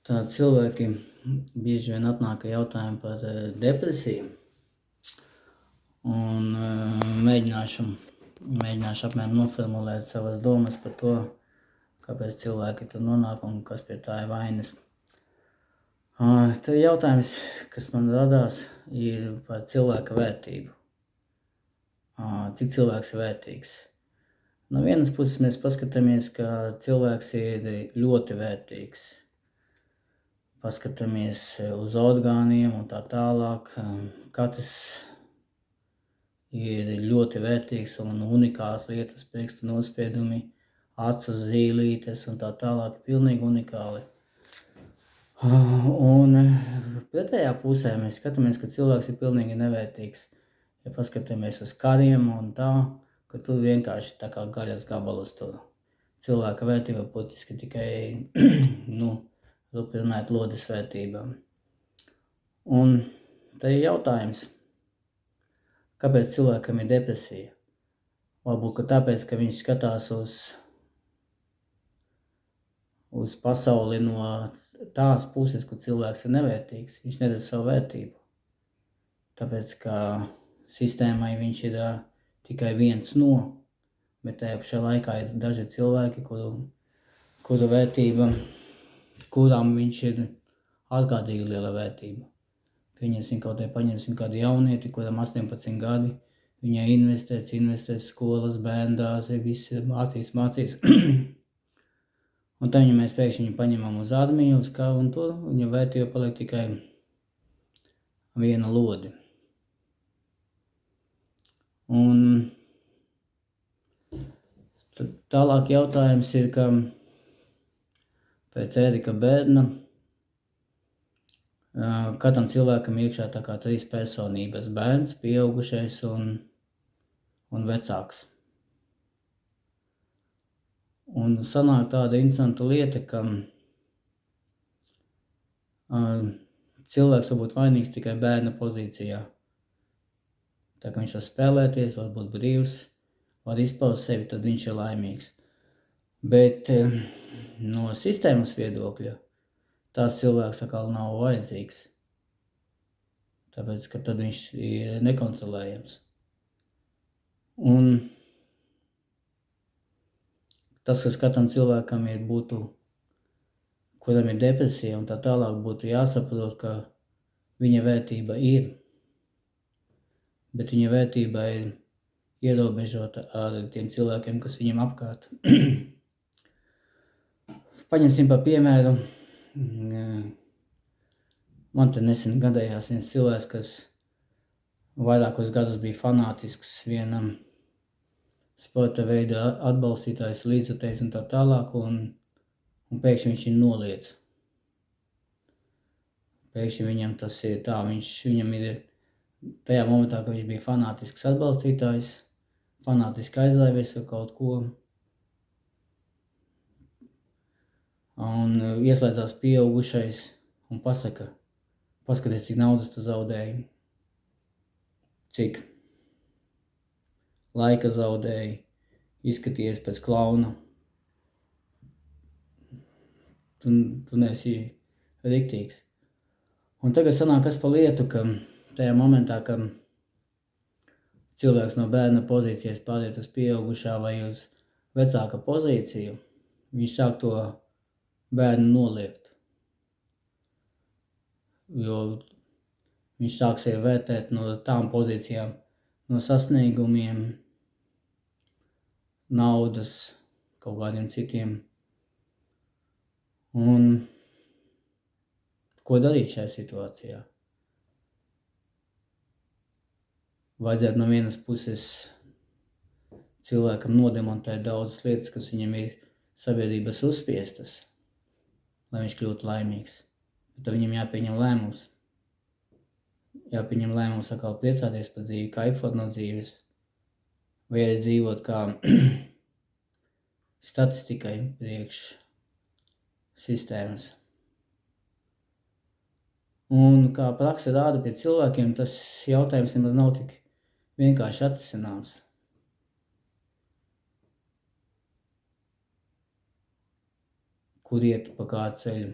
Tā cilvēki bieži vien atnāk ar jautājumu par depresiju, un mēģināšu apmēram noformulēt savas domas par to, kāpēc cilvēki tur nonāk un kas pie tā ir vainas. Te jautājums, kas man radās, ir par cilvēka vērtību. Cik cilvēks ir vērtīgs? No vienas puses mēs paskatāmies, ka cilvēks ir ļoti vērtīgs. Paskatāmies uz orgāniem un tā tālāk. Katrs ir ļoti vērtīgs un unikāls lietas, pirkstu nospiedumi, acu zīlītes un tā tālāk, pilnīgi unikāli. Un pretējā pusē mēs skatāmies, ka cilvēks ir pilnīgi nevērtīgs. Ja paskatāmies uz kariem un tā, ka tur vienkārši tā kā gaļas gabalus tur. Cilvēka vērtība būtiski tikai, runājot lodes vērtībām. Un te ir jautājums, kāpēc cilvēkam ir depresija? Varbūt, ka tāpēc, ka viņš skatās uz pasauli no tās puses, kur cilvēks ir nevērtīgs. Viņš neredz savu vērtību. Tāpēc, ka sistēmai viņš ir tikai viens no, bet tajā pašā laikā ir daži cilvēki, kuru vērtība, kurām viņš ir ārkārtīgi liela vērtība. Paņemsim kādu jaunieti, kuram 18 gadi, viņai investēs skolas, bērndārzi, viss ir mācīs. Un tad mēs pēkšņi paņemam uz armiju, uz karu, un tur viņa vērtība paliek tikai viena lode. Un tad tālāk jautājums ir, ka pēc Ērika Bērna katram cilvēkam iekšā tā kā 3 personības – bērns, pieaugušais un vecāks. Un sanāk tāda interesanta lieta, ka cilvēks var būt vainīgs tikai bērna pozīcijā. Tā kā viņš var spēlēties, var būt brīvs, var izpaust sevi, tad viņš ir laimīgs. Bet no sistēmas viedokļa tās cilvēks atkal nav vajadzīgs. Tāpēc, ka tad viņš ir nekontrolējams. Un tas, kas katram cilvēkam kuram ir depresija un tā tālāk, būtu jāsaprot, ka viņa vērtība ir, bet viņa vērtība ir ierobežota ar tiem cilvēkiem, kas viņam apkārt. Paņemsim par piemēru, man te nesen gadījās viens cilvēks, kas vairākus gadus bija fanātisks vienam sporta veida atbalstītājs, līdzjutējs un tā tālāk, un pēkšņi viņš ir noliec. Pēkšņi viņam tas ir tā, viņam ir tajā momentā, ka viņš bija fanātisks atbalstītājs, fanātiski aizrāvies ar kaut ko, un ieslēdzās pieaugušais un pasaka, paskaties, cik naudas tu zaudēji, cik laika zaudēji, izskaties pēc klauna. Tu neesi riktīgs. Un tagad sanāk kas pa lietu, ka tajā momentā, ka cilvēks no bērna pozīcijas pāriet uz pieaugušā vai uz vecāka pozīciju, viņš sāk to bērnu noliegt. Jo viņš sāk sevi vērtēt no tām pozīcijām, no sasniegumiem, naudas, kaut kādiem citiem. Un ko darīt šajā situācijā? Vajadzētu no vienas puses cilvēkam nodemontēt daudzas lietas, kas viņam ir sabiedrības uzspiestas, lai viņš kļūtu laimīgs. Bet tad viņam jāpieņem lēmums. Jāpieņem lēmums atkal priecāties par dzīvi, kaifot no dzīves, vai arī dzīvot kā statistikai priekš sistēmas. Un kā praksa rāda pie cilvēkiem, tas jautājums nemaz nav tik vienkārši atrisināms. Kur iet pa kādu ceļu?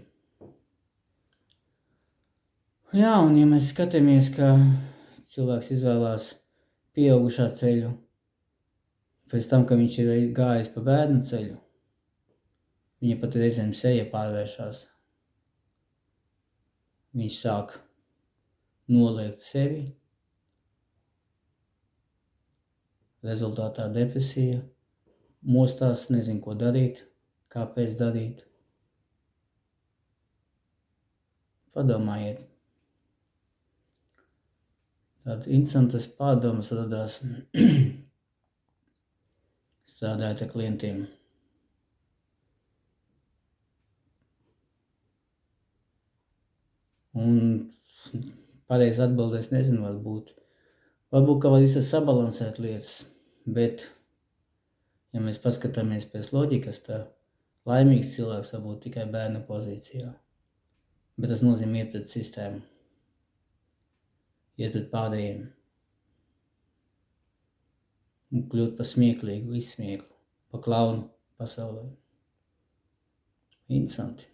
Jā, un ja mēs skatāmies, ka cilvēks izvēlās pieaugušā ceļu, pēc tam, ka viņš ir gājis pa bērnu ceļu, viņa pat reizēm seja pārvēršās. Viņš sāk noliegt sevi, rezultātā depresija, mostās, nezin, ko darīt, kāpēc darīt. Padomājiet. Tāda interesantas pārdomas radās strādājot ar klientiem. Un pareizi atbildēs nezinu, varbūt. Varbūt, ka var visas sabalansēt lietas, bet, ja mēs paskatāmies pēc loģikas, tā laimīgs cilvēks var būt tikai bērna pozīcijā. Bet tas nozīmē iet pret sistēmu, iet pret pārējiem un kļūt par smieklīgu, izsmieklu, par klaunu pasaulē. Interesanti.